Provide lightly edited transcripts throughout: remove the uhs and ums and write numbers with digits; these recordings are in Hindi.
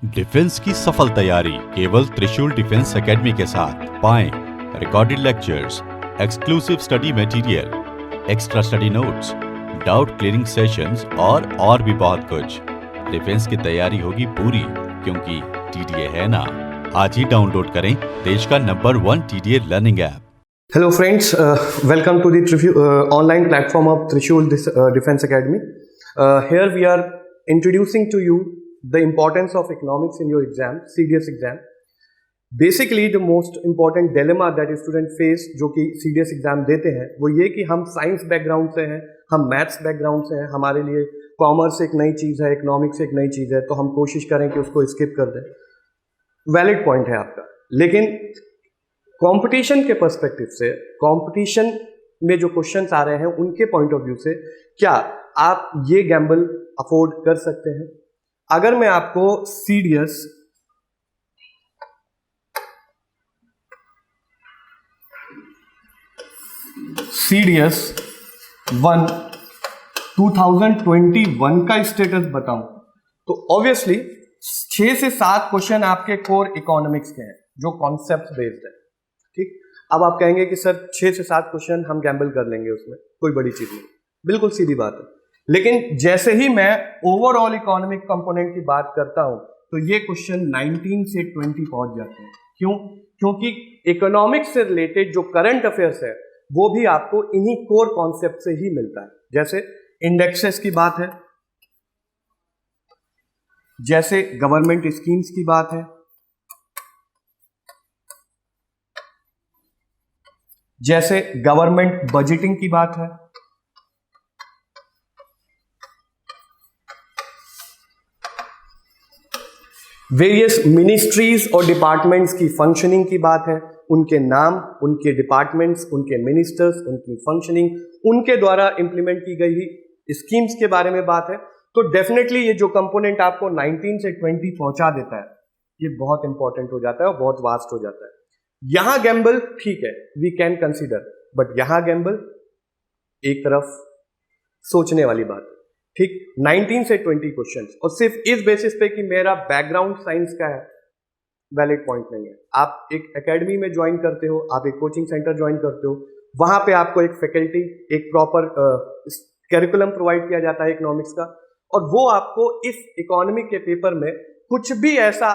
डिफेंस की सफल तैयारी केवल त्रिशूल डिफेंस एकेडमी के साथ पाएं recorded lectures, exclusive study material, extra study notes, doubt clearing sessions और भी बहुत कुछ। डिफेंस की तैयारी होगी पूरी क्योंकि टीडीए है ना। आज ही डाउनलोड करें देश का number 1 TDA learning app. Hello friends, welcome to the online platform of Trishul Defense Academy. Here we are introducing to you the importance of economics in your exam, CDS exam. Basically the most important dilemma that student face जो कि CDS exam देते हैं वो ये कि हम साइंस बैकग्राउंड से हैं, हम मैथ्स बैकग्राउंड से हैं, हमारे लिए कॉमर्स एक नई चीज़ है, इकोनॉमिक्स एक नई चीज़ है, तो हम कोशिश करें कि उसको स्किप कर दें। वैलिड पॉइंट है आपका, लेकिन कंपटीशन के पर्सपेक्टिव से, कंपटीशन में जो क्वेश्चंस आ रहे हैं उनके पॉइंट ऑफ व्यू से क्या आप ये गैम्बल अफोर्ड कर सकते हैं? अगर मैं आपको सीडीएस वन 2021 का स्टेटस बताऊं तो ऑब्वियसली 6 से 7 क्वेश्चन आपके कोर इकोनॉमिक्स के हैं जो कॉन्सेप्ट बेस्ड है। ठीक, अब आप कहेंगे कि सर 6 से 7 क्वेश्चन हम गैम्बल कर लेंगे, उसमें कोई बड़ी चीज नहीं, बिल्कुल सीधी बात है। लेकिन जैसे ही मैं ओवरऑल इकोनॉमिक कंपोनेंट की बात करता हूं तो ये क्वेश्चन 19 से 20 पहुंच जाते हैं। क्यों? क्योंकि इकोनॉमिक्स से रिलेटेड जो करंट अफेयर्स है वो भी आपको इन्हीं कोर कॉन्सेप्ट से ही मिलता है। जैसे इंडेक्सेस की बात है, जैसे गवर्नमेंट स्कीम्स की बात है, जैसे गवर्नमेंट बजटिंग की बात है, वेरियस मिनिस्ट्रीज और डिपार्टमेंट्स की फंक्शनिंग की बात है, उनके नाम, उनके डिपार्टमेंट्स, उनके मिनिस्टर्स, उनकी फंक्शनिंग, उनके द्वारा इंप्लीमेंट की गई स्कीम्स के बारे में बात है। तो डेफिनेटली ये जो कंपोनेंट आपको 19 से 20 पहुंचा देता है ये बहुत इंपॉर्टेंट हो जाता है और बहुत वास्ट हो जाता है। यहां गैम्बल ठीक है, वी कैन कंसीडर, बट यहां गैम्बल एक तरफ सोचने वाली बात है। ठीक, 19 से 20 क्वेश्चंस और सिर्फ इस बेसिस पे कि मेरा बैकग्राउंड साइंस का है, वैलिड पॉइंट नहीं है। आप एक एकेडमी में ज्वाइन करते हो, आप एक कोचिंग सेंटर ज्वाइन करते हो, वहां पे आपको एक फैकल्टी, एक प्रॉपर करिकुलम प्रोवाइड किया जाता है इकोनॉमिक्स का, और वो आपको इस इकोनॉमी के पेपर में कुछ भी ऐसा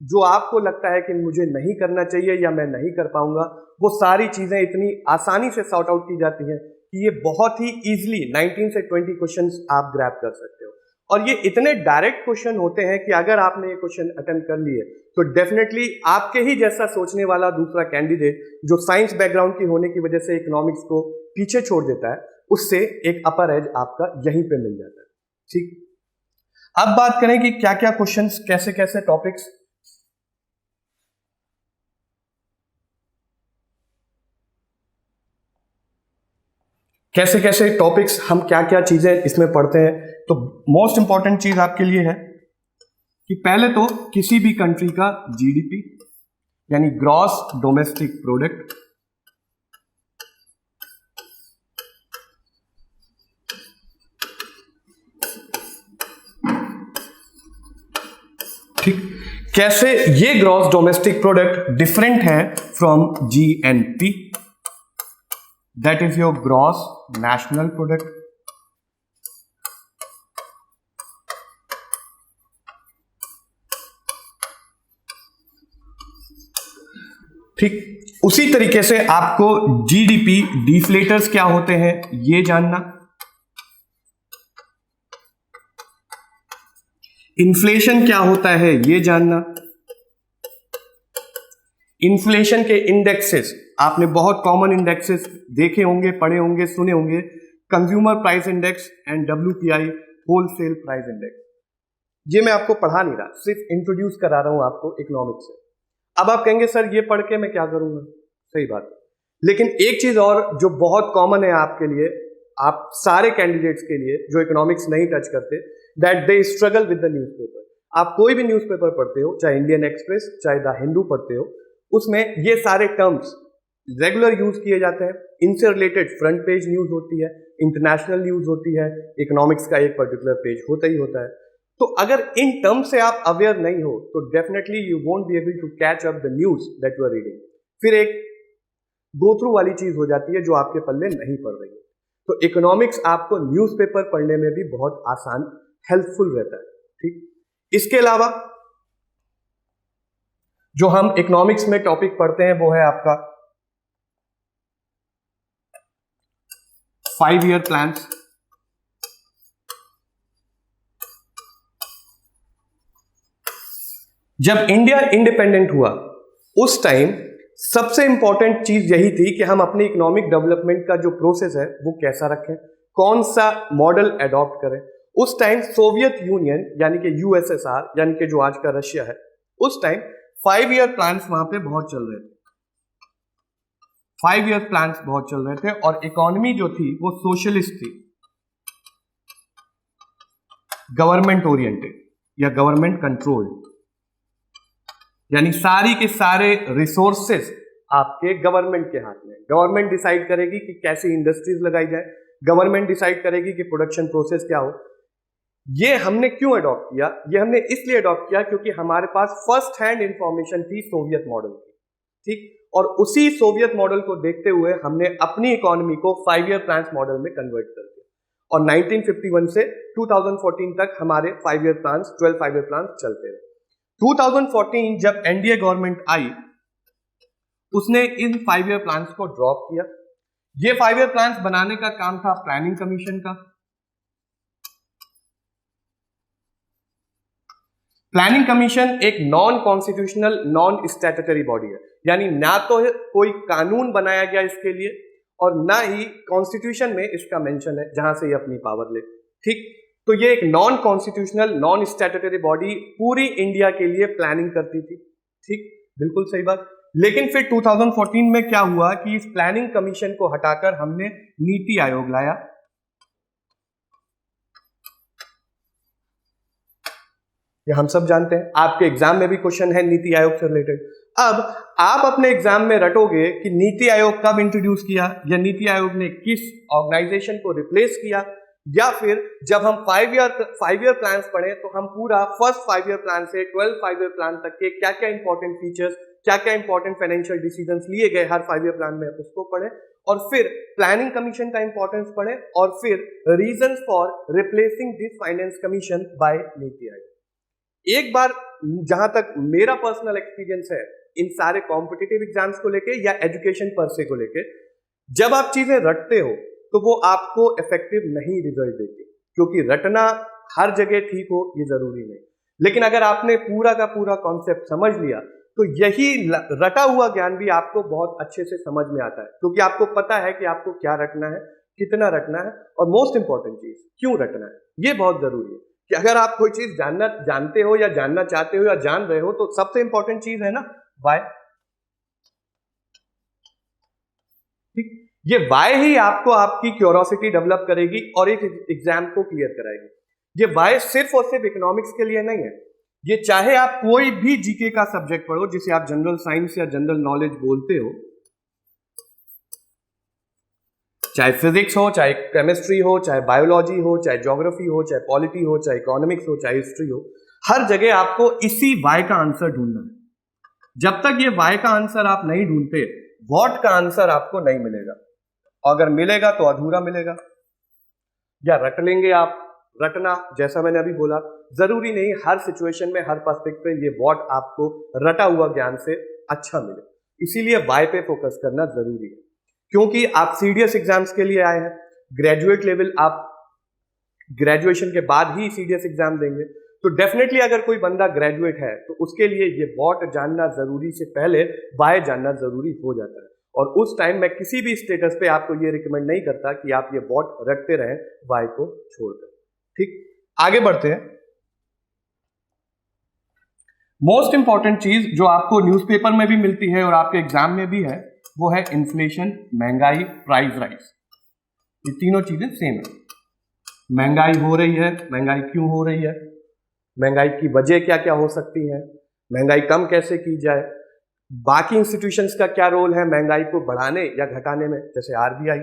जो आपको लगता है कि मुझे नहीं करना चाहिए या मैं नहीं कर पाऊंगा, वो सारी चीजें इतनी आसानी से सॉर्ट आउट की जाती हैं कि ये बहुत ही इजीली 19 से 20 क्वेश्चंस आप ग्रैब कर सकते हो। और ये इतने डायरेक्ट क्वेश्चन होते हैं कि अगर आपने ये क्वेश्चन अटेम्प्ट कर लिए तो डेफिनेटली आपके ही जैसा सोचने वाला दूसरा कैंडिडेट जो साइंस बैकग्राउंड की होने की वजह से इकोनॉमिक्स को पीछे छोड़ देता है, उससे एक अपर एज आपका यहीं पे मिल जाता है। ठीक, अब बात करें कि क्या क्या क्वेश्चंस, कैसे कैसे टॉपिक्स। कैसे कैसे टॉपिक्स, हम क्या क्या चीजें इसमें पढ़ते हैं। तो मोस्ट इंपॉर्टेंट चीज आपके लिए है कि पहले तो किसी भी कंट्री का जीडीपी यानी ग्रॉस डोमेस्टिक प्रोडक्ट, ठीक, कैसे ये ग्रॉस डोमेस्टिक प्रोडक्ट डिफरेंट है from GNP, that is your gross national product. ठीक, उसी तरीके से आपको जीडीपी डिफ्लेटर्स क्या होते हैं ये जानना, इन्फ्लेशन क्या होता है ये जानना, इन्फ्लेशन के इंडेक्सेस, आपने बहुत कॉमन इंडेक्सेस देखे होंगे, पढ़े होंगे, सुने होंगे, consumer price index and WPI, wholesale price index. ये मैं आपको पढ़ा नहीं रहा, सिर्फ इंट्रोड्यूस करा रहा हूं आपको इकोनॉमिक्स से। अब आप कहेंगे सर ये पढ़ के मैं क्या करूंगा, सही बात है, लेकिन एक चीज और जो बहुत कॉमन है आपके लिए, आप सारे कैंडिडेट्स के लिए जो इकोनॉमिक्स नहीं टच करते, that they struggle with the newspaper. आप कोई भी न्यूज़पेपर पढ़ते हो, चाहे इंडियन एक्सप्रेस, चाहे द हिंदू पढ़ते हो, उसमें ये सारे टर्म्स रेगुलर यूज किए जाते हैं। इनसे रिलेटेड फ्रंट पेज न्यूज होती है, इंटरनेशनल न्यूज होती है, इकोनॉमिक्स का एक पर्टिकुलर पेज होता ही होता है। तो अगर इन टर्म से आप अवेयर नहीं हो तो definitely you won't be able to catch up the news that you are reading. फिर एक गो थ्रू वाली चीज हो जाती है जो आपके पल्ले नहीं पड़ रही है। तो इकोनॉमिक्स आपको न्यूज़पेपर पढ़ने में भी बहुत आसान हेल्पफुल रहता है। ठीक, इसके अलावा जो हम इकोनॉमिक्स में टॉपिक पढ़ते हैं वो है आपका 5 ईयर प्लान्स। जब इंडिया इंडिपेंडेंट हुआ उस टाइम सबसे इंपॉर्टेंट चीज यही थी कि हम अपनी इकोनॉमिक डेवलपमेंट का जो प्रोसेस है वो कैसा रखें, कौन सा मॉडल एडॉप्ट करें। उस टाइम सोवियत यूनियन यानी कि यूएसएसआर यानी कि जो आज का रशिया है, उस टाइम 5 ईयर प्लान्स वहां पे बहुत चल रहे थे। 5 ईयर प्लान्स बहुत चल रहे थे और इकोनॉमी जो थी वो सोशलिस्ट थी, गवर्नमेंट ओरिएंटेड या गवर्नमेंट कंट्रोल्ड, यानी सारी के सारे रिसोर्सेस आपके गवर्नमेंट के हाथ में। गवर्नमेंट डिसाइड करेगी कि कैसी इंडस्ट्रीज लगाई जाए, गवर्नमेंट डिसाइड करेगी कि प्रोडक्शन प्रोसेस क्या हो। ये हमने क्यों अडॉप्ट किया? ये हमने इसलिए अडॉप्ट किया क्योंकि हमारे पास फर्स्ट हैंड इंफॉर्मेशन थी सोवियत मॉडल की। ठीक, और उसी सोवियत मॉडल को देखते हुए हमने अपनी इकोनॉमी को 5 ईयर प्लान्स मॉडल में कन्वर्ट कर दिया और 1951 से 2014 तक हमारे 5 ईयर प्लान्स, 12 5 ईयर प्लान्स चलते रहे। 2014 जब एनडीए गवर्नमेंट आई, उसने इन 5 ईयर प्लान्स को ड्रॉप किया। ये 5 ईयर प्लान्स बनाने का काम था प्लानिंग कमीशन का। प्लानिंग कमीशन एक non constitutional, non statutory body है, यानी ना तो कोई कानून बनाया गया इसके लिए और ना ही कॉन्स्टिट्यूशन में इसका मेंशन है जहां से ये अपनी पावर ले। ठीक, तो ये एक non constitutional, non statutory body पूरी इंडिया के लिए प्लानिंग करती थी। ठीक, बिल्कुल सही बात। लेकिन फिर 2014 में क्या हुआ कि इस प्लानिंग कमीशन को हटाकर हमने नीति आयोग लाया। ये हम सब जानते हैं, आपके एग्जाम में भी क्वेश्चन है नीति आयोग से रिलेटेड। अब आप अपने एग्जाम में रटोगे कि नीति आयोग कब इंट्रोड्यूस किया या नीति आयोग ने किस ऑर्गेनाइजेशन को रिप्लेस किया, या फिर जब हम 5 ईयर प्लान्स पढ़े तो हम पूरा फर्स्ट 5 ईयर प्लान से 12 5 ईयर प्लान तक के क्या क्या इंपॉर्टेंट फीचर्स, क्या क्या इंपॉर्टेंट फाइनेंशियल डिसीजंस लिए गए हर 5 ईयर प्लान में, उसको पढ़े और फिर प्लानिंग कमीशन का इंपॉर्टेंस पढ़े और फिर reasons for replacing this finance commission by NITI Aayog. एक बार जहां तक मेरा पर्सनल एक्सपीरियंस है इन सारे कॉम्पिटिटिव एग्जाम्स को लेके या एजुकेशन पर से को लेके, जब आप चीजें रटते हो तो वो आपको इफेक्टिव नहीं रिजल्ट देती, क्योंकि रटना हर जगह ठीक हो ये जरूरी नहीं। लेकिन अगर आपने पूरा का पूरा कॉन्सेप्ट समझ लिया तो यही रटा हुआ ज्ञान भी आपको बहुत अच्छे से समझ में आता है, क्योंकि आपको पता है कि आपको क्या रटना है, कितना रटना है और मोस्ट इंपॉर्टेंट चीज क्यों रटना है। ये बहुत जरूरी है कि अगर आप कोई चीज जानते हो या जानना चाहते हो या जान रहे हो तो सबसे इंपॉर्टेंट चीज है ना वाई। ठीक, ये वाई ही आपको आपकी क्यूरियोसिटी डेवलप करेगी और एक एग्जाम को क्लियर कराएगी। ये वाई सिर्फ और सिर्फ इकोनॉमिक्स के लिए नहीं है, ये चाहे आप कोई भी जीके का सब्जेक्ट पढ़ो जिसे आप जनरल साइंस या जनरल नॉलेज बोलते हो, चाहे फिजिक्स हो, चाहे केमिस्ट्री हो, चाहे बायोलॉजी हो, चाहे ज्योग्राफी हो, चाहे पॉलिटी हो, चाहे इकोनॉमिक्स हो, चाहे हिस्ट्री हो, हर जगह आपको इसी वाई का आंसर ढूंढना है। जब तक ये वाई का आंसर आप नहीं ढूंढते, व्हाट का आंसर आपको नहीं मिलेगा। अगर मिलेगा तो अधूरा मिलेगा, या रट लेंगे आप। रटना, जैसा मैंने अभी बोला, जरूरी नहीं हर सिचुएशन में, हर पर्सपेक्टिव ये व्हाट आपको रटा हुआ ज्ञान से अच्छा मिले। इसीलिए वाई पे फोकस करना जरूरी है, क्योंकि आप सीडीएस एग्जाम्स के लिए आए हैं। ग्रेजुएट लेवल आप ग्रेजुएशन के बाद ही सीडीएस एग्जाम देंगे, तो डेफिनेटली अगर कोई बंदा ग्रेजुएट है तो उसके लिए ये व्हाट जानना जरूरी से पहले वाई जानना जरूरी हो जाता है। और उस टाइम मैं किसी भी स्टेटस पे आपको ये रिकमेंड नहीं करता कि आप ये व्हाट रखते रहें वाई को छोड़कर। ठीक, आगे बढ़ते हैं। मोस्ट इंपॉर्टेंट चीज जो आपको न्यूज़पेपर में भी मिलती है और आपके एग्जाम में भी है वो है इन्फ्लेशन, महंगाई, प्राइस राइज। ये तीनों चीजें सेम है। महंगाई हो रही है, महंगाई क्यों हो रही है, महंगाई की वजह क्या क्या हो सकती है, महंगाई कम कैसे की जाए, बाकी इंस्टीट्यूशंस का क्या रोल है महंगाई को बढ़ाने या घटाने में, जैसे आरबीआई।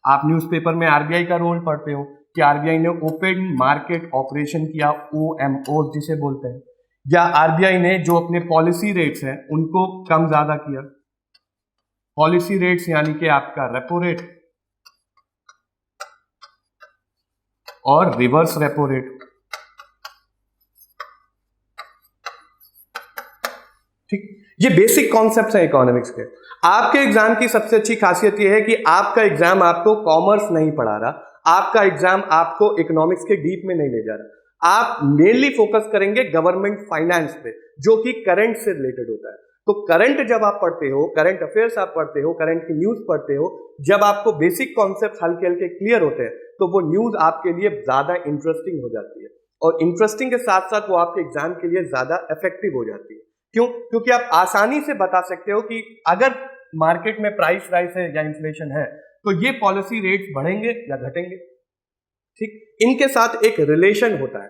आप न्यूज़पेपर में आरबीआई का रोल पढ़ते हो, कि आरबीआई ने ओपन मार्केट ऑपरेशन किया, OMO जिसे बोलते हैं, या आरबीआई ने जो अपने पॉलिसी रेट्स हैं उनको कम ज्यादा किया। पॉलिसी रेट्स यानी कि आपका रेपो रेट और रिवर्स रेपो रेट। ठीक, ये बेसिक कॉन्सेप्ट्स हैं इकोनॉमिक्स के। आपके एग्जाम की सबसे अच्छी खासियत ये है कि आपका एग्जाम आपको कॉमर्स नहीं पढ़ा रहा, आपका एग्जाम आपको इकोनॉमिक्स के डीप में नहीं ले जा रहा। आप मेनली फोकस करेंगे गवर्नमेंट फाइनेंस पे, जो कि करंट से रिलेटेड होता है। तो करंट जब आप पढ़ते हो, करंट अफेयर्स आप पढ़ते हो, करंट की न्यूज पढ़ते हो, जब आपको बेसिक कॉन्सेप्ट हल्के हल्के क्लियर होते हैं तो वो न्यूज आपके लिए ज्यादा इंटरेस्टिंग हो जाती है, और इंटरेस्टिंग के साथ साथ वो आपके एग्जाम के लिए ज्यादा इफेक्टिव हो जाती है। क्यों? क्योंकि आप आसानी से बता सकते हो कि अगर मार्केट में प्राइस राइज है या इन्फ्लेशन है तो ये पॉलिसी रेट्स बढ़ेंगे या घटेंगे। ठीक, इनके साथ एक रिलेशन होता है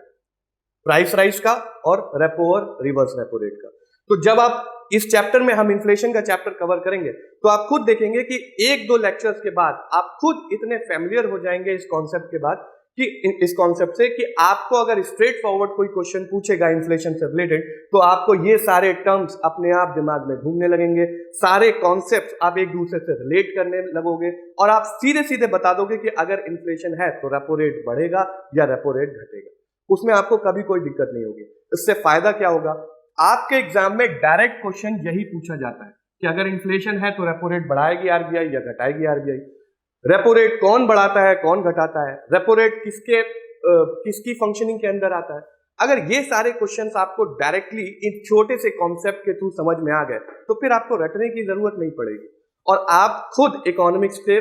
प्राइस राइज का और रेपो और रिवर्स रेपो रेट का। तो जब आप इस चैप्टर में, हम इन्फ्लेशन का चैप्टर कवर करेंगे, तो आप खुद देखेंगे कि 1-2 लेक्चर्स के बाद आप खुद इतने फेमिलियर हो जाएंगे इस कॉन्सेप्ट के बाद, कि इस कॉन्सेप्ट से, कि आपको अगर स्ट्रेट फॉरवर्ड कोई क्वेश्चन पूछेगा इन्फ्लेशन से रिलेटेड तो आपको ये सारे टर्म्स अपने आप दिमाग में घूमने लगेंगे, सारे कॉन्सेप्ट्स आप एक दूसरे से रिलेट करने लगोगे, और आप सीधे सीधे बता दोगे कि अगर इन्फ्लेशन है तो रेपो रेट बढ़ेगा या रेपो रेट घटेगा। उसमें आपको कभी कोई दिक्कत नहीं होगी। इससे फायदा क्या होगा? आपके एग्जाम में डायरेक्ट क्वेश्चन यही पूछा जाता है कि अगर इन्फ्लेशन है तो रेपो रेट बढ़ाएगी आरबीआई या घटाएगी आरबीआई। रेपो रेट कौन बढ़ाता है, कौन घटाता है, रेपो रेट किसकी फंक्शनिंग के अंदर आता है। अगर ये सारे क्वेश्चंस आपको डायरेक्टली इन छोटे से कॉन्सेप्ट के थ्रू समझ में आ गए तो फिर आपको रटने की जरूरत नहीं पड़ेगी, और आप खुद इकोनॉमिक्स से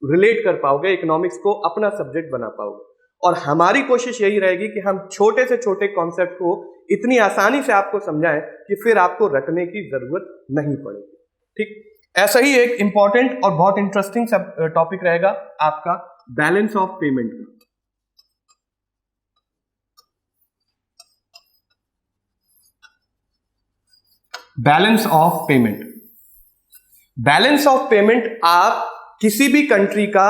रिलेट कर पाओगे, इकोनॉमिक्स को अपना सब्जेक्ट बना पाओगे। और हमारी कोशिश यही रहेगी कि हम छोटे से छोटे कॉन्सेप्ट को इतनी आसानी से आपको समझाएं कि फिर आपको रटने की जरूरत नहीं पड़ेगी। ठीक, ऐसा ही एक इंपॉर्टेंट और बहुत इंटरेस्टिंग टॉपिक रहेगा आपका बैलेंस ऑफ पेमेंट का। Balance of payment, balance of payment आप किसी भी कंट्री का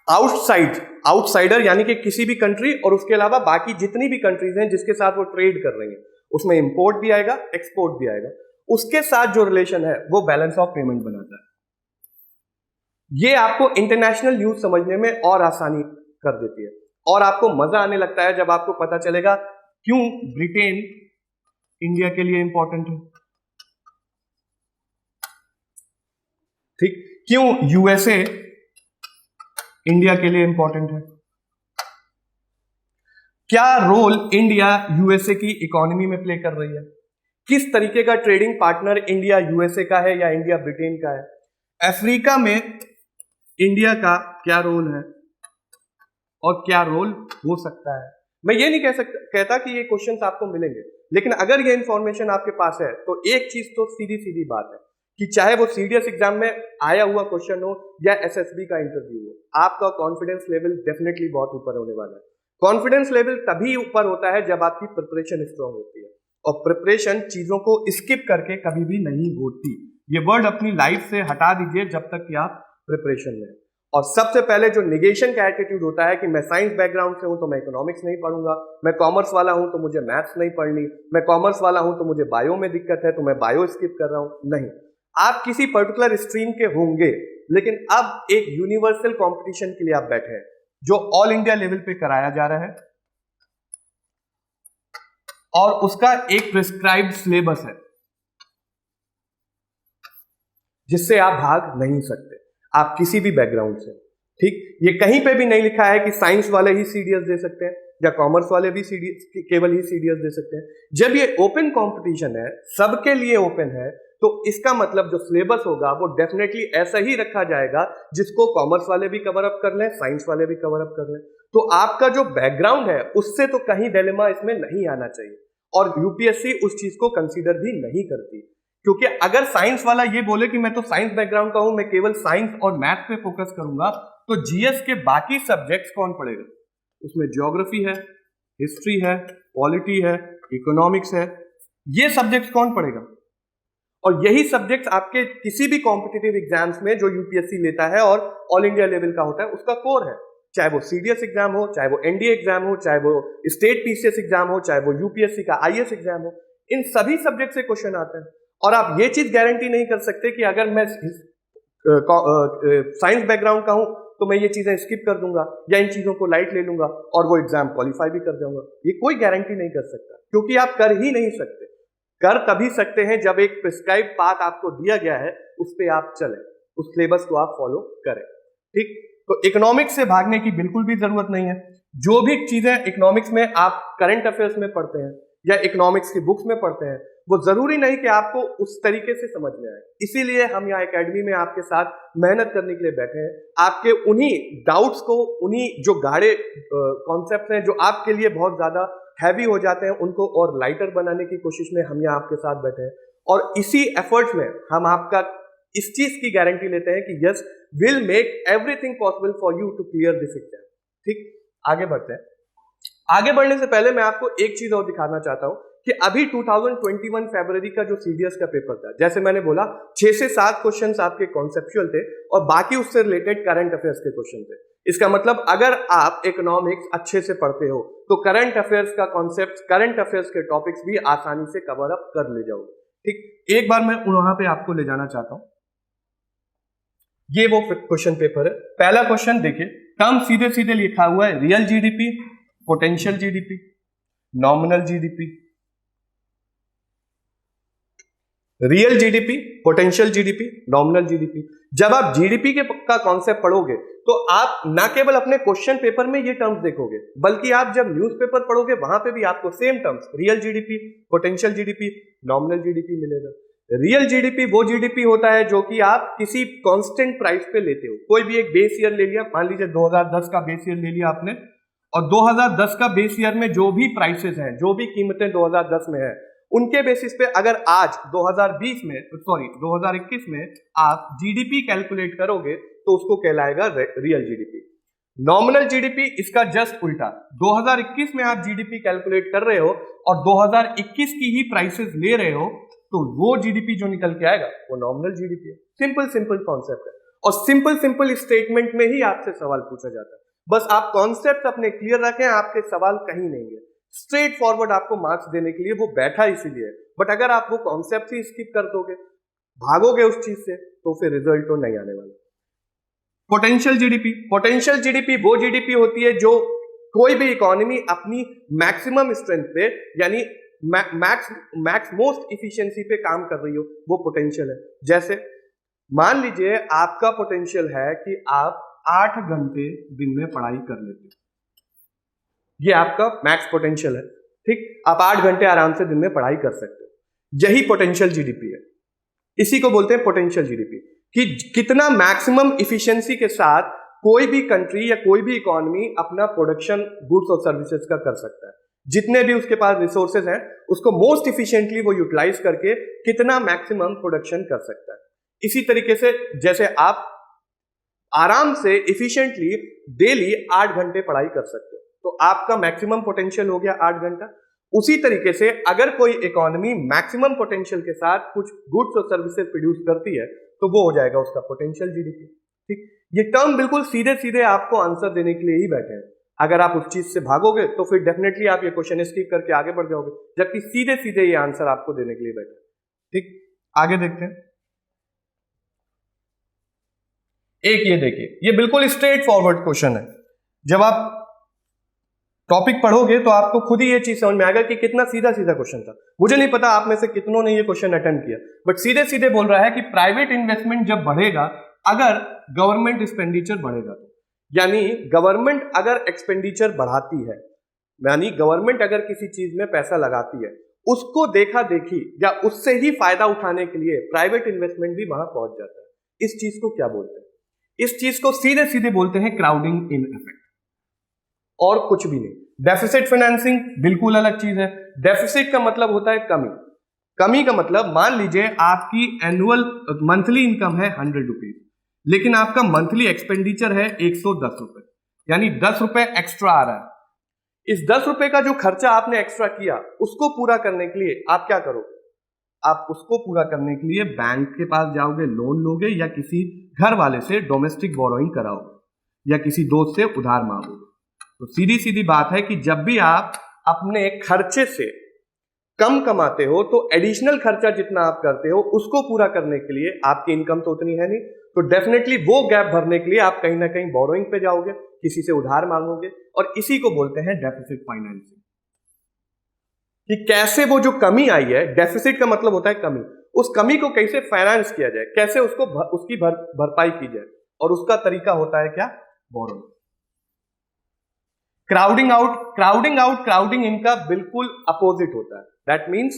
आउटसाइडर यानी कि किसी भी कंट्री और उसके अलावा बाकी जितनी भी कंट्रीज हैं जिसके साथ वो ट्रेड कर रही हैं, उसमें इंपोर्ट भी आएगा, एक्सपोर्ट भी आएगा, उसके साथ जो रिलेशन है वो बैलेंस ऑफ पेमेंट बनाता है। ये आपको इंटरनेशनल न्यूज समझने में और आसानी कर देती है, और आपको मजा आने लगता है जब आपको पता चलेगा क्यों ब्रिटेन इंडिया के लिए इंपॉर्टेंट है। ठीक, क्यों यूएसए इंडिया के लिए इंपॉर्टेंट है, क्या रोल इंडिया यूएसए की इकोनॉमी में प्ले कर रही है, किस तरीके का ट्रेडिंग पार्टनर इंडिया यूएसए का है या इंडिया ब्रिटेन का है, अफ्रीका में इंडिया का क्या रोल है और क्या रोल हो सकता है। मैं ये नहीं कहता कि ये क्वेश्चंस आपको मिलेंगे, लेकिन अगर ये इंफॉर्मेशन आपके पास है तो एक चीज तो सीधी सीधी बात है कि चाहे वो सीडीएस एग्जाम में आया हुआ क्वेश्चन हो या एसएसबी का इंटरव्यू हो, आपका कॉन्फिडेंस लेवल डेफिनेटली बहुत ऊपर होने वाला है। कॉन्फिडेंस लेवल तभी ऊपर होता है जब आपकी प्रिपरेशन स्ट्रांग होती है, और प्रिपरेशन चीजों को स्किप करके कभी भी नहीं होती। ये वर्ड अपनी लाइफ से हटा दीजिए जब तक कि आप प्रिपरेशन में। और सबसे पहले जो निगेशन का एटीट्यूड होता है कि मैं साइंस बैकग्राउंड से हूं तो मैं इकोनॉमिक्स नहीं पढ़ूंगा, मैं कॉमर्स वाला हूं तो मुझे मैथ्स नहीं पढ़नी, मैं कॉमर्स वाला हूं तो मुझे बायो में दिक्कत है तो मैं बायो स्किप कर रहा हूं, नहीं। आप किसी पर्टिकुलर स्ट्रीम के होंगे, लेकिन अब एक यूनिवर्सल कंपटीशन के लिए आप बैठे हैं जो ऑल इंडिया लेवल पे कराया जा रहा है, और उसका एक प्रिस्क्राइब्ड सिलेबस है जिससे आप भाग नहीं सकते, आप किसी भी बैकग्राउंड से। ठीक, ये कहीं पे भी नहीं लिखा है कि साइंस वाले ही सीडीएस दे सकते हैं या कॉमर्स वाले भी सीडीएस, केवल ही सीडीएस दे सकते हैं। जब ये ओपन कंपटीशन है, सबके लिए ओपन है, तो इसका मतलब जो सिलेबस होगा वो डेफिनेटली ऐसा ही रखा जाएगा जिसको कॉमर्स वाले भी कवर अप कर लें, साइंस वाले भी कवर अप कर लें। तो आपका जो बैकग्राउंड है उससे तो कहीं डिलेमा इसमें नहीं आना चाहिए, और यूपीएससी उस चीज को कंसीडर भी नहीं करती। क्योंकि अगर साइंस वाला ये बोले कि मैं तो साइंस बैकग्राउंड का हूं, मैं केवल साइंस और मैथ पे फोकस करूंगा, तो जीएस के बाकी सब्जेक्ट्स कौन पढ़ेगा? उसमें ज्योग्राफी है, हिस्ट्री है, पॉलिटी है, इकोनॉमिक्स है, ये सब्जेक्ट्स कौन पढ़ेगा? और यही सब्जेक्ट्स आपके किसी भी कॉम्पिटिटिव एग्जाम्स में जो यूपीएससी लेता है और ऑल इंडिया लेवल का होता है उसका कोर है। चाहे वो सीडीएस एग्जाम हो, चाहे वो एनडीए एग्जाम हो, चाहे वो स्टेट पीसीएस एग्जाम हो, चाहे वो यूपीएससी का आईएएस एग्जाम हो, इन सभी सब्जेक्ट से क्वेश्चन आते हैं। और आप ये चीज गारंटी नहीं कर सकते कि अगर मैं साइंस बैकग्राउंड का हूं तो मैं ये चीजें स्किप कर दूंगा या इन चीजों को लाइट ले लूंगा और वो एग्जाम क्वालिफाई भी कर जाऊंगा। ये कोई गारंटी नहीं कर सकता, क्योंकि आप कर ही नहीं सकते। कर तभी सकते हैं जब एक प्रिस्क्राइब पाथ आपको दिया गया है, उस पर आप चलें, उस सिलेबस को आप फॉलो करें। ठीक, तो इकोनॉमिक्स से भागने की बिल्कुल भी जरूरत नहीं है। जो भी चीजें इकोनॉमिक्स में आप करंट अफेयर्स में पढ़ते हैं या इकोनॉमिक्स की बुक्स में पढ़ते हैं, वो जरूरी नहीं कि आपको उस तरीके से समझ में आए। इसीलिए हम यहाँ एकेडमी में आपके साथ मेहनत करने के लिए बैठे हैं, आपके उन्हीं डाउट्स को, उन्हीं जो गाढ़े कॉन्सेप्ट हैं जो आपके लिए बहुत ज्यादा हैवी हो जाते हैं, उनको और लाइटर बनाने की कोशिश में हम यहाँ आपके साथ बैठे हैं। और इसी एफर्ट्स में हम आपका इस चीज की गारंटी लेते हैं कि yes, will make everything possible for you to clear this exam. ठीक, आगे बढ़ते हैं। आगे बढ़ने से पहले मैं आपको एक चीज और दिखाना चाहता हूं कि अभी 2021 फरवरी का जो सीडीएस का पेपर था, जैसे मैंने बोला 6 से 7 क्वेश्चंस आपके कॉन्सेप्चुअल थे और बाकी उससे रिलेटेड करंट अफेयर्स के क्वेश्चन थे। इसका मतलब अगर आप इकोनॉमिक्स अच्छे से पढ़ते हो तो करंट अफेयर्स का कॉन्सेप्ट, करंट अफेयर्स के टॉपिक्स भी आसानी से कवर अप कर ले जाओगे। ठीक, एक बार मैं वहां पे आपको ले जाना चाहता हूं। ये वो क्वेश्चन पेपर है। पहला क्वेश्चन देखिए, टर्म सीधे सीधे लिखा हुआ है, real GDP, potential GDP, nominal GDP, real GDP, potential GDP, nominal GDP. जब आप जीडीपी का कॉन्सेप्ट पढ़ोगे तो आप ना केवल अपने क्वेश्चन पेपर में ये टर्म्स देखोगे, बल्कि आप जब न्यूज़पेपर पढ़ोगे वहां पे भी आपको same terms, real GDP, potential GDP, nominal GDP मिलेगा। रियल जीडीपी वो जीडीपी होता है जो कि आप किसी कांस्टेंट प्राइस पे लेते हो। कोई भी एक बेस ईयर ले लिया, मान लीजिए 2010 का बेस ईयर ले लिया आपने, और 2010 का बेस ईयर में जो भी प्राइसेस हैं, जो भी कीमतें 2010 में है, उनके बेसिस पे अगर आज 2021 में आप जीडीपी कैलकुलेट करोगे तो उसको कहलाएगा रियल जीडीपी। नॉमिनल जीडीपी इसका जस्ट उल्टा, 2021 में आप जीडीपी कैलकुलेट कर रहे हो और 2021 की ही प्राइसेस ले रहे हो, तो वो जीडीपी जो निकल के आएगा वो नॉमिनल जीडीपी है। सिंपल कॉन्सेप्ट है और सिंपल स्टेटमेंट में ही आपसे सवाल पूछा जाता है। बस आप कॉन्सेप्ट अपने क्लियर रखें, आपके सवाल कहीं नहीं है। स्ट्रेट फॉरवर्ड आपको मार्क्स देने के लिए वो बैठा इसीलिए है। बट अगर आप वो कॉन्सेप्ट ही स्किप कर दोगे, भागोगे उस चीज से, तो फिर रिजल्ट तो नहीं आने वाला। पोटेंशियल जीडीपी वो जीडीपी होती है जो कोई भी इकोनॉमी अपनी मैक्सिमम स्ट्रेंथ पे, यानी मैक्स मोस्ट इफिशिएंसी पे काम कर रही हो, वो पोटेंशियल है। जैसे मान लीजिए आपका पोटेंशियल है कि आप 8 घंटे दिन में पढ़ाई कर लेते हो, ये आपका मैक्स पोटेंशियल है। ठीक, आप 8 घंटे आराम से दिन में पढ़ाई कर सकते हो, यही पोटेंशियल जीडीपी है। इसी को बोलते हैं पोटेंशियल जीडीपी, कि कितना मैक्सिमम इफिशिएंसी के साथ कोई भी कंट्री या कोई भी इकोनॉमी अपना प्रोडक्शन गुड्स और सर्विसेज का कर सकता है। जितने भी उसके पास रिसोर्सेज हैं उसको मोस्ट इफिशिएंटली वो यूटिलाइज करके कितना मैक्सिमम प्रोडक्शन कर सकता है। इसी तरीके से जैसे आप आराम से इफिशिएंटली डेली 8 घंटे पढ़ाई कर सकते हो, तो आपका मैक्सिमम पोटेंशियल हो गया 8 घंटा। उसी तरीके से अगर कोई इकोनॉमी मैक्सिमम पोटेंशियल के साथ कुछ गुड्स और सर्विसेज प्रोड्यूस करती है तो वो हो जाएगा उसका पोटेंशियल जीडीपी। ठीक, ये टर्म बिल्कुल सीधे सीधे आपको आंसर देने के लिए ही बैठे हैं। अगर आप उस चीज से भागोगे तो फिर डेफिनेटली आप ये क्वेश्चन स्किप करके आगे बढ़ जाओगे, जबकि सीधे सीधे ये आंसर आपको देने के लिए बैठे हैं। ठीक, आगे देखते हैं। एक ये देखिए, ये बिल्कुल स्ट्रेट फॉरवर्ड क्वेश्चन है। जब आप टॉपिक पढ़ोगे तो आपको खुद ही ये चीज समझ में आएगा कि कितना सीधा सीधा क्वेश्चन था। मुझे नहीं पता आप में से कितनों ने ये क्वेश्चन अटेम्प्ट किया, बट सीधे सीधे बोल रहा है कि प्राइवेट इन्वेस्टमेंट जब बढ़ेगा अगर गवर्नमेंट एक्सपेंडिचर बढ़ेगा तो, यानी गवर्नमेंट अगर एक्सपेंडिचर बढ़ाती है, यानी गवर्नमेंट अगर किसी चीज में पैसा लगाती है, उसको देखा देखी या उससे ही फायदा उठाने के लिए प्राइवेट इन्वेस्टमेंट भी वहां पहुंच जाता है। इस चीज को क्या बोलते हैं? इस चीज को सीधे सीधे बोलते हैं क्राउडिंग इन इफेक्ट, और कुछ भी नहीं। डेफिसिट फाइनेंसिंग बिल्कुल अलग चीज है। डेफिसिट का मतलब होता है कमी। कमी का मतलब मान लीजिए आपकी एनुअल मंथली इनकम है 100 रुपीज, लेकिन आपका मंथली एक्सपेंडिचर है 110 रुपए, यानी 10 रुपए एक्स्ट्रा आ रहा है। इस 10 रुपए का जो खर्चा आपने एक्स्ट्रा किया उसको पूरा करने के लिए आप क्या करोगे? आप उसको पूरा करने के लिए बैंक के पास जाओगे, लोन लोगे या किसी घर वाले से डोमेस्टिक बोरोइंग कराओगे। या किसी दोस्त से उधार मांगोगे। तो सीधी सीधी बात है कि जब भी आप अपने खर्चे से कम कमाते हो तो एडिशनल खर्चा जितना आप करते हो उसको पूरा करने के लिए आपकी इनकम तो उतनी है नहीं, तो डेफिनेटली वो गैप भरने के लिए आप कहीं ना कहीं बोरोइंग पे जाओगे, किसी से उधार मांगोगे, और इसी को बोलते हैं डेफिसिट फाइनेंसिंग। कि कैसे वो जो कमी आई है, डेफिसिट का मतलब होता है कमी, उस कमी को कैसे फाइनेंस किया जाए, कैसे उसको उसकी भरपाई की जाए, और उसका तरीका होता है क्या, बोरोइंग। क्राउडिंग इन का बिल्कुल अपोजिट होता है। दैट मीन्स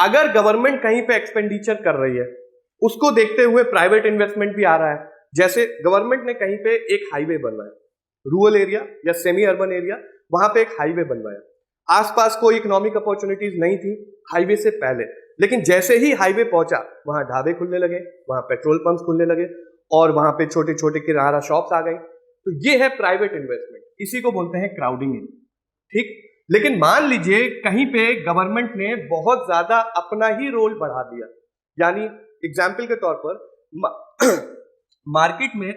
अगर गवर्नमेंट कहीं पे एक्सपेंडिचर कर रही है, उसको देखते हुए प्राइवेट इन्वेस्टमेंट भी आ रहा है। जैसे गवर्नमेंट ने कहीं पे एक हाईवे बनवाया, रूरल एरिया या सेमी अर्बन एरिया, वहां पे एक हाईवे बनवाया, आसपास कोई इकोनॉमिक अपॉर्चुनिटीज नहीं थी हाईवे से पहले, लेकिन जैसे ही हाईवे पहुंचा वहां ढाबे खुलने लगे, वहां पेट्रोल पंप्स खुलने लगे, और वहां पे छोटे छोटे किराना शॉप्स आ गई। तो ये है प्राइवेट इन्वेस्टमेंट, इसी को बोलते हैं क्राउडिंग इन। ठीक, लेकिन मान लीजिए कहीं पे गवर्नमेंट ने बहुत ज्यादा अपना ही रोल बढ़ा दिया, यानी एग्जाम्पल के तौर पर मार्केट में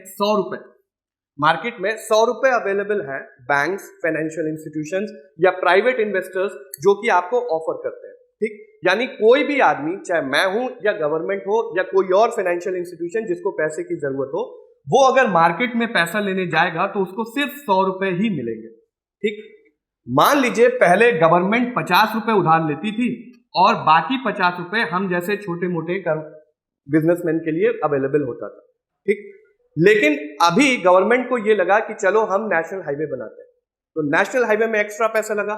100 रुपए अवेलेबल है बैंक्स, फाइनेंशियल इंस्टीट्यूशंस या प्राइवेट इन्वेस्टर्स जो कि आपको ऑफर करते हैं। ठीक, यानी कोई भी आदमी, चाहे मैं हूं या गवर्नमेंट हो या कोई और फाइनेंशियल इंस्टीट्यूशन जिसको पैसे की जरूरत हो, वो अगर मार्केट में पैसा लेने जाएगा तो उसको सिर्फ 100 रुपए ही मिलेंगे। ठीक, मान लीजिए पहले गवर्नमेंट 50 रुपए उधार लेती थी और बाकी 50 रुपए हम जैसे छोटे मोटे बिजनेसमैन के लिए अवेलेबल होता था। ठीक, लेकिन अभी गवर्नमेंट को यह लगा कि चलो हम नेशनल हाईवे बनाते हैं, तो नेशनल हाईवे में एक्स्ट्रा पैसा लगा,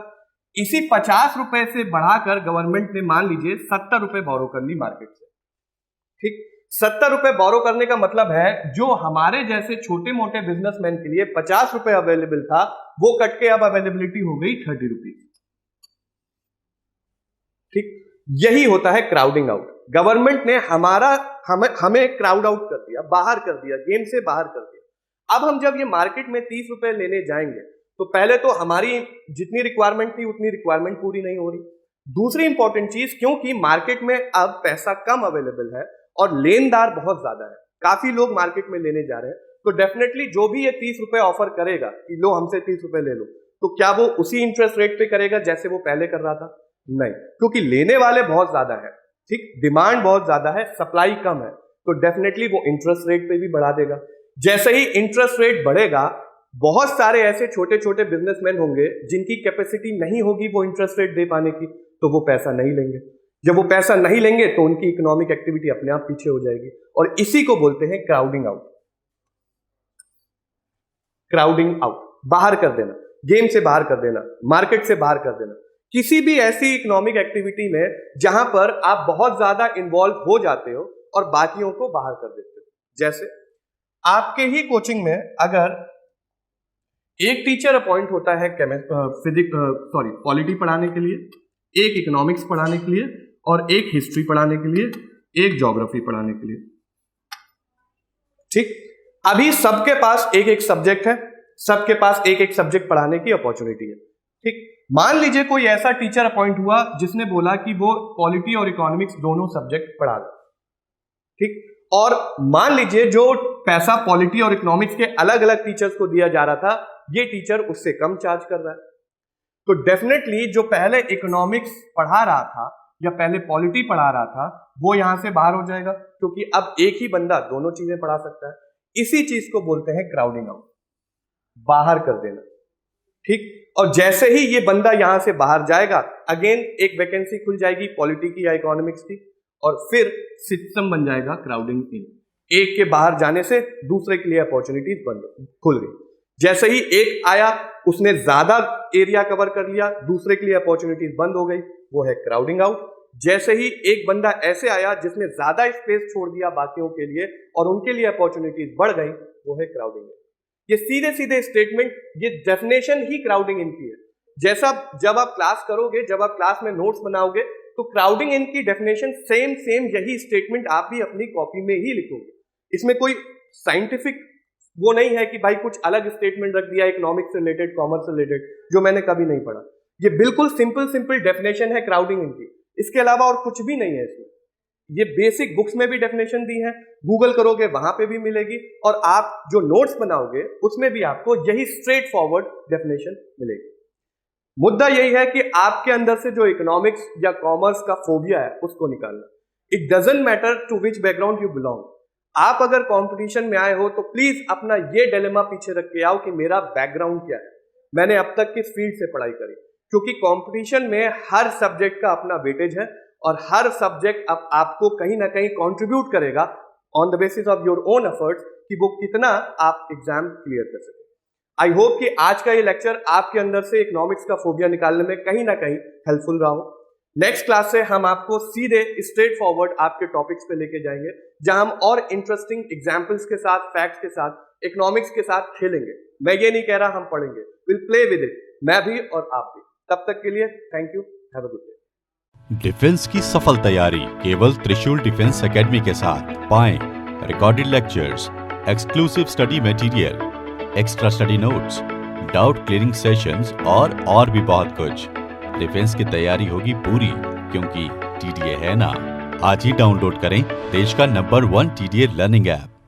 इसी 50 रुपए से बढ़ाकर गवर्नमेंट ने मान लीजिए 70 रुपए बोरो कर ली मार्केट से। ठीक, 70 रुपए बोरो करने का मतलब है जो हमारे जैसे छोटे मोटे बिजनेसमैन के लिए 50 रुपए अवेलेबल था, वो कट के अब अवेलेबिलिटी हो गई 30 रुपीज। ठीक, यही होता है क्राउडिंग आउट। गवर्नमेंट ने हमें क्राउड आउट कर दिया, बाहर कर दिया, गेम से बाहर कर दिया। अब हम जब ये मार्केट में 30 रुपए लेने जाएंगे तो पहले तो हमारी जितनी रिक्वायरमेंट थी उतनी रिक्वायरमेंट पूरी नहीं हो रही। दूसरी इंपॉर्टेंट चीज, क्योंकि मार्केट में अब पैसा कम अवेलेबल है और लेनदार बहुत ज्यादा है, काफी लोग मार्केट में लेने जा रहे हैं, तो डेफिनेटली जो भी ये 30 रुपए ऑफर करेगा कि लो हमसे 30 रुपए ले लो, तो क्या वो उसी इंटरेस्ट रेट पे करेगा जैसे वो पहले कर रहा था? नहीं, क्योंकि लेने वाले बहुत ज्यादा है। ठीक, डिमांड बहुत ज्यादा है, सप्लाई कम है, तो डेफिनेटली वो इंटरेस्ट रेट पे भी बढ़ा देगा। जैसे ही इंटरेस्ट रेट बढ़ेगा, बहुत सारे ऐसे छोटे छोटे बिजनेसमैन होंगे जिनकी कैपेसिटी नहीं होगी वो इंटरेस्ट रेट दे पाने की, तो वो पैसा नहीं लेंगे। जब वो पैसा नहीं लेंगे तो उनकी इकोनॉमिक एक्टिविटी अपने आप पीछे हो जाएगी, और इसी को बोलते हैं क्राउडिंग आउट। क्राउडिंग आउट, बाहर कर देना, गेम से बाहर कर देना, मार्केट से बाहर कर देना, किसी भी ऐसी इकोनॉमिक एक्टिविटी में जहां पर आप बहुत ज्यादा इन्वॉल्व हो जाते हो और बाकियों को बाहर कर देते हो। जैसे आपके ही कोचिंग में अगर एक टीचर अपॉइंट होता है पॉलिटी पढ़ाने के लिए, एक इकोनॉमिक्स पढ़ाने के लिए, और एक हिस्ट्री पढ़ाने के लिए, एक ज्योग्राफी पढ़ाने के लिए। ठीक, अभी सबके पास एक एक सब्जेक्ट है, सबके पास एक एक सब्जेक्ट पढ़ाने की अपॉर्चुनिटी है। ठीक, मान लीजिए कोई ऐसा टीचर अपॉइंट हुआ जिसने बोला कि वो पॉलिटी और इकोनॉमिक्स दोनों सब्जेक्ट पढ़ा दे। ठीक, और मान लीजिए जो पैसा पॉलिटी और इकोनॉमिक्स के अलग अलग टीचर्स को दिया जा रहा था, ये टीचर उससे कम चार्ज कर रहा है, तो डेफिनेटली जो पहले इकोनॉमिक्स पढ़ा रहा था या पहले पॉलिटी पढ़ा रहा था वो यहां से बाहर हो जाएगा, क्योंकि अब एक ही बंदा दोनों चीजें पढ़ा सकता है। इसी चीज को बोलते हैं क्राउडिंग आउट, बाहर कर देना। ठीक, और जैसे ही ये बंदा यहां से बाहर जाएगा, अगेन एक वैकेंसी खुल जाएगी पॉलिटी की या इकोनॉमिक्स की, और फिर सिस्टम बन जाएगा क्राउडिंग इन। एक के बाहर जाने से दूसरे के लिए अपॉर्चुनिटीज बंद खुल गई। जैसे ही एक आया उसने ज्यादा एरिया कवर कर लिया, दूसरे के लिए अपॉर्चुनिटीज बंद हो गई, वो है क्राउडिंग आउट। जैसे ही एक बंदा ऐसे आया जिसने ज्यादा स्पेस छोड़ दिया बाकियों के लिए और उनके लिए अपॉर्चुनिटीज बढ़ गई, वो है क्राउडिंग इन। ये सीधे सीधे स्टेटमेंट, ये डेफिनेशन ही क्राउडिंग इन की है। जैसा जब आप क्लास करोगे, जब आप क्लास में नोट्स बनाओगे, तो क्राउडिंग इन की डेफिनेशन सेम यही स्टेटमेंट आप भी अपनी कॉपी में ही लिखोगे। इसमें कोई साइंटिफिक वो नहीं है कि भाई कुछ अलग स्टेटमेंट रख दिया इकोनॉमिक्स से रिलेटेड, कॉमर्स से रिलेटेड, जो मैंने कभी नहीं पढ़ा। ये बिल्कुल सिंपल डेफिनेशन है क्राउडिंग इन की, इसके अलावा और कुछ भी नहीं है इसमें। ये बेसिक बुक्स में भी डेफिनेशन दी है, गूगल करोगे वहां पे भी मिलेगी, और आप जो नोट्स बनाओगे उसमें भी आपको यही स्ट्रेट फॉरवर्ड डेफिनेशन मिलेगी। मुद्दा यही है कि आपके अंदर से जो इकोनॉमिक्स या कॉमर्स का फोबिया है उसको निकालना। It doesn't matter to which background you belong. आप अगर कंपटीशन में आए हो तो प्लीज अपना ये डिलेमा पीछे रख के आओ कि मेरा बैकग्राउंड क्या है, मैंने अब तक किस फील्ड से पढ़ाई करी, क्योंकि कंपटीशन में हर सब्जेक्ट का अपना वेटेज है और हर सब्जेक्ट अब आपको कहीं ना कहीं कंट्रीब्यूट करेगा on the basis of your own efforts कि वो कितना आप एग्जाम क्लियर कर सके। आई होप कि आज का ये लेक्चर आपके अंदर से इकोनॉमिक्स का फोबिया निकालने में कहीं ना कहीं हेल्पफुल रहा हो। नेक्स्ट क्लास से हम आपको सीधे स्ट्रेट फॉरवर्ड आपके टॉपिक्स पे लेके जाएंगे, जहां हम और इंटरेस्टिंग एग्जाम्पल्स के साथ, फैक्ट्स के साथ, इकोनॉमिक्स के साथ खेलेंगे। मैं ये नहीं कह रहा हम पढ़ेंगे, विल प्ले विद इट, मैं भी और आप भी। तब तक के लिए thank you, have a good day. Defence की सफल तैयारी केवल त्रिशूल डिफेंस एकेडमी के साथ। पाएं recorded lectures, exclusive study material, extra study notes, doubt clearing sessions और भी बहुत कुछ। डिफेंस की तैयारी होगी पूरी, क्योंकि टीडीए है ना। आज ही डाउनलोड करें देश का नंबर 1 टीडीए लर्निंग ऐप।